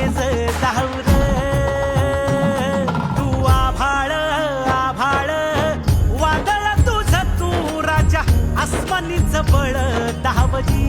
तेज धावूर तू आभाळ आभाळ वादळ तुझ तू राजा आसमानीच बळ धावजी